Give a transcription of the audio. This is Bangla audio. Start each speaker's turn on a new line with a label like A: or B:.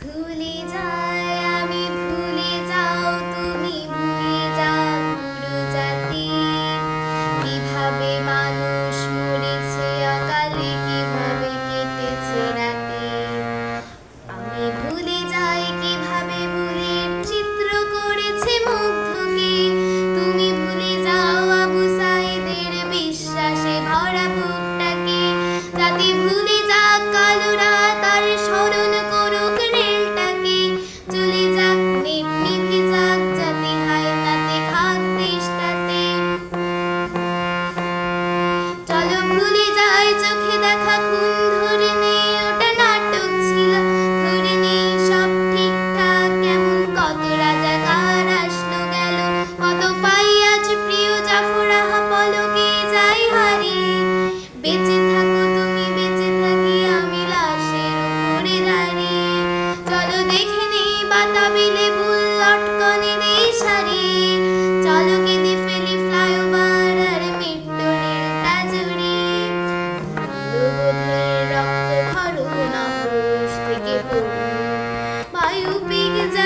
A: ভুলে যাই আমি, ভুলে যাও তুমি, ভুলে যাও পুরো জাতি। কিভাবে মানুষ মরেছে অকালে, কিভাবে কেটেছে রাতে। আমি ভুলে যাই কিভাবে ভুলের চিত্র করেছে মুগ্ধকে। তুমি ভুলে যাও আবু সাইদের বিশ্বাসে ভরা বুকটাকে। জাতি ভুলে যাক কালো রাত আর স্মরণ করুক রেলটাকে। চলে যাক নেট নিভে যাক, জাতি হায় তাতে খাক দেশটাতে। চলো ভুলে যাই চোখে দেখা খুন, ধরে নেই ওটা নাটক ছিল। ধরে নেই সব ঠিকঠাক কেমন, কত রাজাকার আসলো গেল, কত ফাইয়াজ প্রিয় জাফরাহ পলকে যাই হারিয়ে। বেঁচে থাকো তুমি, বেঁচে থাকি আমি লাশের উপরে দাঁড়িয়ে। চলো দেখে নেই বাতাবিলে বুল লটকনে দেই সারিয়ে। চলো কেঁদে ফেলি ফ্লাইওভার আর মেট্রো রেলটা জুড়িয়ে। মূল্যবোধের রক্ত খরণ আক্রোশ থেকে পড়ুক বায়ু পেগ যা